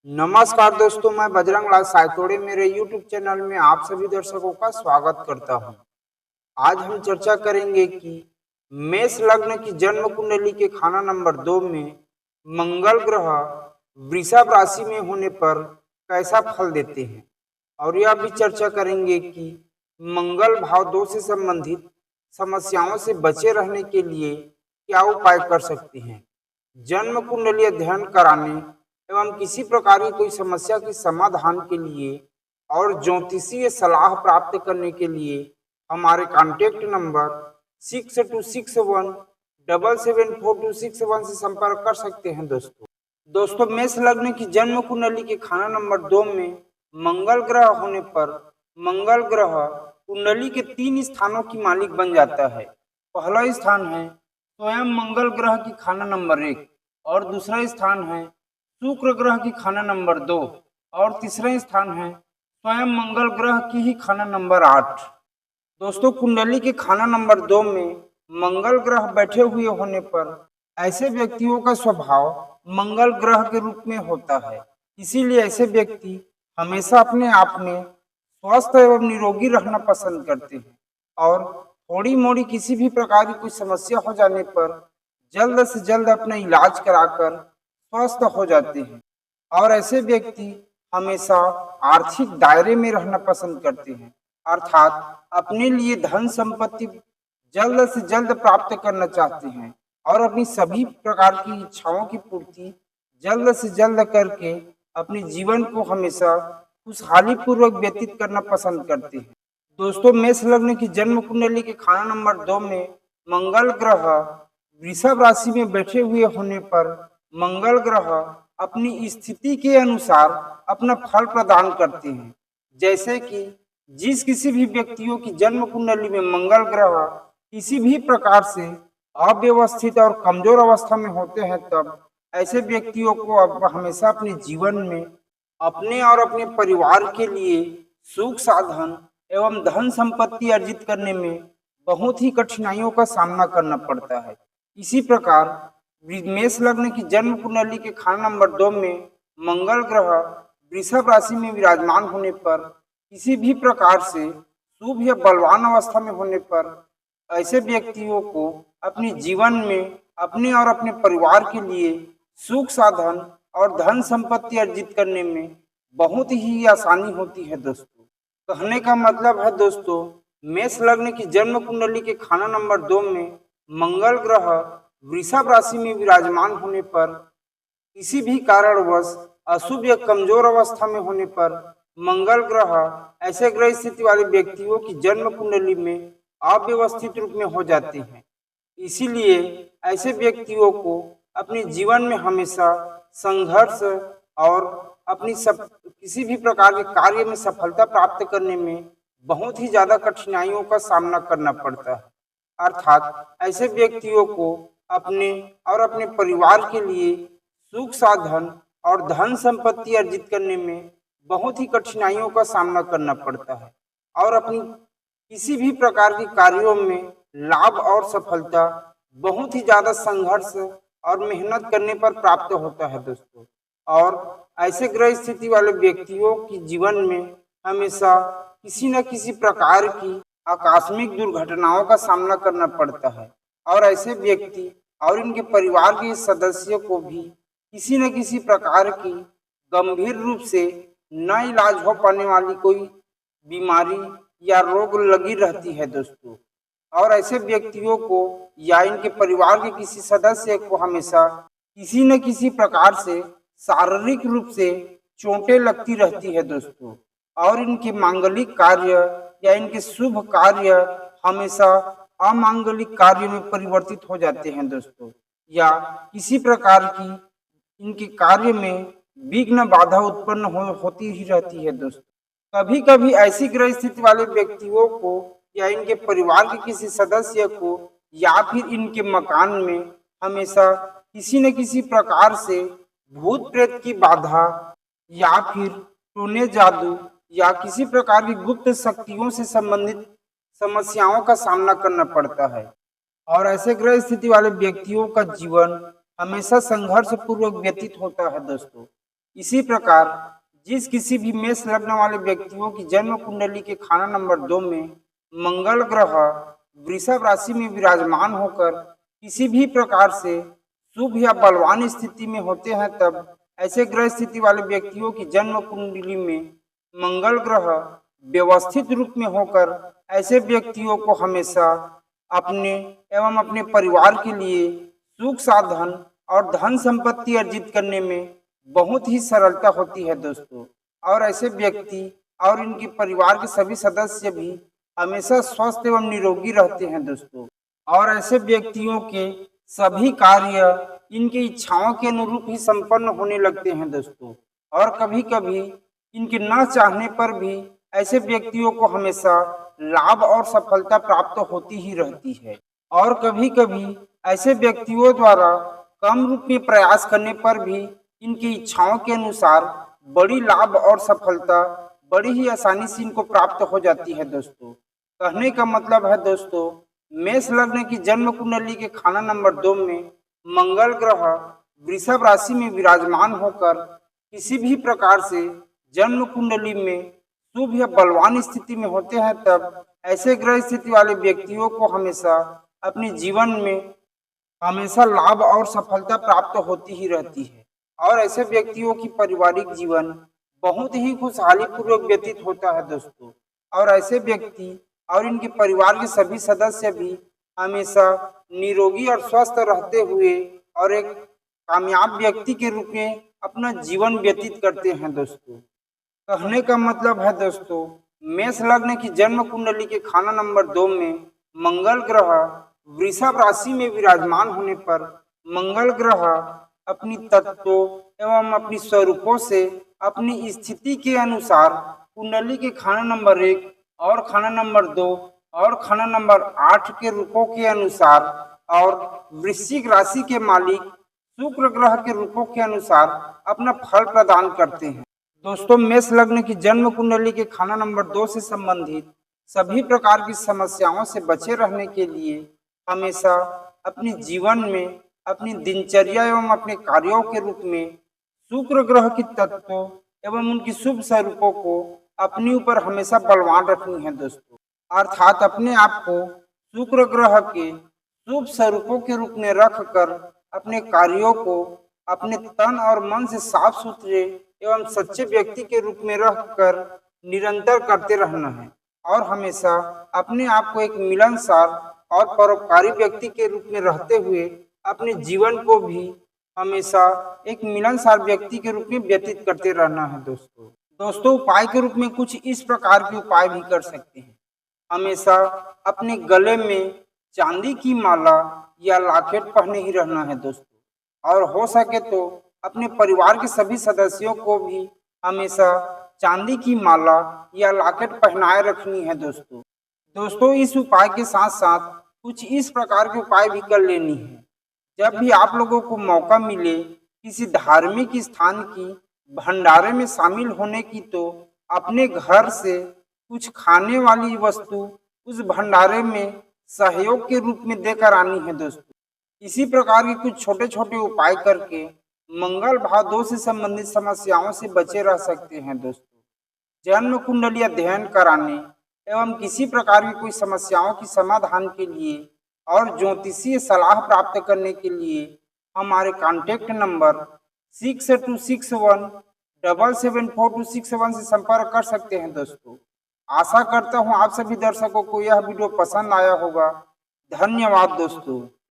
नमस्कार दोस्तों, मैं बजरंग लाल सायतोड़े मेरे यूट्यूब चैनल में आप सभी दर्शकों का स्वागत करता हूं। आज हम चर्चा करेंगे कि मेष लग्न की जन्म कुंडली के खाना नंबर 2 में मंगल ग्रह वृषभ राशि में होने पर कैसा फल देते हैं, और यह भी चर्चा करेंगे कि मंगल भाव 2 से संबंधित समस्याओं से बचे रहने के लिए क्या उपाय कर सकते हैं। जन्म कुंडली अध्ययन कराने एवं किसी प्रकार की कोई समस्या के समाधान के लिए और ज्योतिषीय सलाह प्राप्त करने के लिए हमारे कॉन्टैक्ट नंबर 6261774261 से संपर्क कर सकते हैं। दोस्तों मेष लग्न की जन्म कुंडली के खाना नंबर 2 में मंगल ग्रह होने पर मंगल ग्रह कुंडली के 3 स्थानों की मालिक बन जाता है। पहला स्थान है स्वयं मंगल ग्रह की खाना नंबर 1 और दूसरा स्थान है शुक्र ग्रह की खाना नंबर 2 और तीसरा स्थान है स्वयं मंगल ग्रह की ही खाना नंबर 8। दोस्तों कुंडली के खाना नंबर 2 में मंगल ग्रह बैठे हुए होने पर ऐसे व्यक्तियों का स्वभाव मंगल ग्रह के रूप में होता है। इसीलिए ऐसे व्यक्ति हमेशा अपने आप में स्वस्थ एवं निरोगी रहना पसंद करते हैं और थोड़ी मोड़ी किसी भी प्रकार की कोई समस्या हो जाने पर जल्द से जल्द अपना इलाज कराकर स्वस्थ हो जाते हैं। और ऐसे व्यक्ति हमेशा आर्थिक दायरे में रहना पसंद करते हैं, अर्थात अपने लिए धन संपत्ति जल्द से जल्द प्राप्त करना चाहते हैं और अपनी सभी प्रकार की इच्छाओं की पूर्ति जल्द से जल्द करके अपने जीवन को हमेशा खुशहाली पूर्वक व्यतीत करना पसंद करते हैं। दोस्तों मेष लग्न की जन्म कुंडली के खाना नंबर 2 में मंगल ग्रह वृषभ राशि में बैठे हुए होने पर मंगल ग्रह अपनी स्थिति के अनुसार अपना फल प्रदान करते हैं। जैसे कि जिस किसी भी व्यक्तियों की जन्म कुंडली में मंगल ग्रह किसी भी प्रकार से अव्यवस्थित और कमजोर अवस्था में होते हैं, तब ऐसे व्यक्तियों को अब हमेशा अपने जीवन में अपने और अपने परिवार के लिए सुख साधन एवं धन संपत्ति अर्जित करने में बहुत ही कठिनाइयों का सामना करना पड़ता है। इसी प्रकार मेष लग्न की जन्म कुंडली के खाना नंबर 2 में मंगल ग्रह वृषभ राशि में विराजमान होने पर किसी भी प्रकार से शुभ या बलवान अवस्था में होने पर ऐसे व्यक्तियों को अपने जीवन में अपने और अपने परिवार के लिए सुख साधन और धन संपत्ति अर्जित करने में बहुत ही आसानी होती है। दोस्तों कहने का मतलब है दोस्तों मेष लग्न की जन्म कुंडली के खाना नंबर 2 में मंगल ग्रह वृषभ राशि में विराजमान होने पर किसी भी कारणवश अशुभ या कमजोर अवस्था में होने पर मंगल ग्रह ऐसे ग्रह स्थिति वाले व्यक्तियों की जन्म कुंडली में अव्यवस्थित रूप में हो जाते हैं। इसीलिए ऐसे व्यक्तियों को अपने जीवन में हमेशा संघर्ष और अपनी किसी भी प्रकार के कार्य में सफलता प्राप्त करने में बहुत ही ज्यादा कठिनाइयों का सामना करना पड़ता है, अर्थात ऐसे व्यक्तियों को अपने और अपने परिवार के लिए सुख साधन और धन संपत्ति अर्जित करने में बहुत ही कठिनाइयों का सामना करना पड़ता है और अपनी किसी भी प्रकार के कार्यों में लाभ और सफलता बहुत ही ज्यादा संघर्ष और मेहनत करने पर प्राप्त होता है। दोस्तों और ऐसे ग्रह स्थिति वाले व्यक्तियों की जीवन में हमेशा किसी न किसी प्रकार की आकस्मिक दुर्घटनाओं का सामना करना पड़ता है और ऐसे व्यक्ति और इनके परिवार के सदस्यों को भी किसी न किसी प्रकार की गंभीर रूप से न इलाज हो पाने वाली कोई बीमारी या रोग लगी रहती है। दोस्तों और ऐसे व्यक्तियों को या इनके परिवार के किसी सदस्य को हमेशा किसी न किसी प्रकार से शारीरिक रूप से चोटें लगती रहती है। दोस्तों और इनके मांगलिक कार्य या इनके शुभ कार्य हमेशा अमांगलिक कार्य में परिवर्तित हो जाते हैं। दोस्तों या किसी प्रकार की इनके कार्य में विघ्न बाधा उत्पन्न होती ही रहती है। दोस्तों कभी कभी ऐसी ग्रह स्थिति वाले व्यक्तियों को या इनके परिवार के किसी सदस्य को या फिर इनके मकान में हमेशा किसी न किसी प्रकार से भूत प्रेत की बाधा या फिर टोने जादू या किसी प्रकार की गुप्त शक्तियों से संबंधित समस्याओं का सामना करना पड़ता है और ऐसे ग्रह स्थिति वाले व्यक्तियों का जीवन हमेशा संघर्ष पूर्वक व्यतीत होता है। दोस्तों इसी प्रकार जिस किसी भी मेष लग्न वाले व्यक्तियों की जन्म कुंडली के खाना नंबर 2 में मंगल ग्रह वृषभ राशि में विराजमान होकर किसी भी प्रकार से शुभ या बलवान स्थिति में होते हैं, तब ऐसे ग्रह स्थिति वाले व्यक्तियों की जन्म कुंडली में मंगल ग्रह व्यवस्थित रूप में होकर ऐसे व्यक्तियों को हमेशा अपने एवं अपने परिवार के लिए सुख साधन और धन संपत्ति अर्जित करने में बहुत ही सरलता होती है दोस्तों। और ऐसे व्यक्ति और इनके परिवार के सभी सदस्य भी हमेशा स्वस्थ एवं निरोगी रहते हैं दोस्तों। और ऐसे व्यक्तियों के सभी कार्य इनकी इच्छाओं के अनुरूप ही संपन्न होने लगते हैं दोस्तों। और कभी कभी इनके न चाहने पर भी ऐसे व्यक्तियों को हमेशा लाभ और सफलता प्राप्त होती ही रहती है। और कभी कभी ऐसे व्यक्तियों द्वारा कम रूप में प्रयास करने पर भी इनकी इच्छाओं के अनुसार बड़ी लाभ और सफलता बड़ी ही आसानी से इनको प्राप्त हो जाती है दोस्तों। कहने का मतलब है दोस्तों, मेष लग्न की जन्म कुंडली के खाना नंबर 2 में मंगल ग्रह वृषभ राशि में विराजमान होकर किसी भी प्रकार से जन्म कुंडली में शुभ या बलवान स्थिति में होते हैं, तब ऐसे ग्रह स्थिति वाले व्यक्तियों को हमेशा अपने जीवन में हमेशा लाभ और सफलता प्राप्त होती ही रहती है। और ऐसे व्यक्तियों की पारिवारिक जीवन बहुत ही खुशहाली पूर्वक व्यतीत होता है दोस्तों। और ऐसे व्यक्ति और इनके परिवार के सभी सदस्य भी हमेशा निरोगी और स्वस्थ रहते हुए और एक कामयाब व्यक्ति के रूप में अपना जीवन व्यतीत करते हैं दोस्तों। कहने का मतलब है दोस्तों, मेष लग्न की जन्म कुंडली के खाना नंबर 2 में मंगल ग्रह वृषभ राशि में विराजमान होने पर मंगल ग्रह अपनी तत्वों एवं अपनी स्वरूपों से अपनी स्थिति के अनुसार कुंडली के खाना नंबर 1 और खाना नंबर 2 और खाना नंबर 8 के रूपों के अनुसार और वृश्चिक राशि के मालिक शुक्र ग्रह के रूपों के अनुसार अपना फल प्रदान करते हैं दोस्तों। मेष लग्न की जन्म कुंडली के खाना नंबर 2 से संबंधित सभी प्रकार की समस्याओं से बचे रहने के लिए हमेशा अपने जीवन में अपनी दिनचर्या एवं अपने कार्यों के रूप में शुक्र ग्रह की तत्वों एवं उनकी शुभ स्वरूपों को अपने ऊपर हमेशा बलवान रखनी है दोस्तों। अर्थात अपने आप को शुक्र ग्रह के शुभ स्वरूपों के रूप में रखकर अपने कार्यों को अपने तन और मन से साफ सुथरे एवं सच्चे व्यक्ति के रूप में रखकर निरंतर करते रहना है। और हमेशा अपने आप को एक मिलनसार और परोपकारी व्यक्ति के रूप में रहते हुए अपने जीवन को भी हमेशा एक मिलनसार व्यक्ति के रूप में व्यतीत करते रहना है दोस्तों। उपाय के रूप में कुछ इस प्रकार के उपाय भी कर सकते हैं। हमेशा अपने गले में चांदी की माला या लॉकेट पहने ही रहना है दोस्तों। और हो सके तो अपने परिवार के सभी सदस्यों को भी हमेशा चांदी की माला या लॉकेट पहनाए रखनी है दोस्तों। इस उपाय के साथ साथ कुछ इस प्रकार के उपाय भी कर लेनी है। जब भी आप लोगों को मौका मिले किसी धार्मिक स्थान की भंडारे में शामिल होने की, तो अपने घर से कुछ खाने वाली वस्तु उस भंडारे में सहयोग के रूप में देकर आनी है दोस्तों। इसी प्रकार के कुछ छोटे छोटे उपाय करके मंगल भाव 2 से संबंधित समस्याओं से बचे रह सकते हैं दोस्तों। जन्म कुंडली अध्ययन कराने एवं किसी प्रकार की कोई समस्याओं की समाधान के लिए और ज्योतिषीय सलाह प्राप्त करने के लिए हमारे कॉन्टैक्ट नंबर 6261774261 से संपर्क कर सकते हैं दोस्तों। आशा करता हूँ आप सभी दर्शकों को यह वीडियो पसंद आया होगा। धन्यवाद दोस्तों।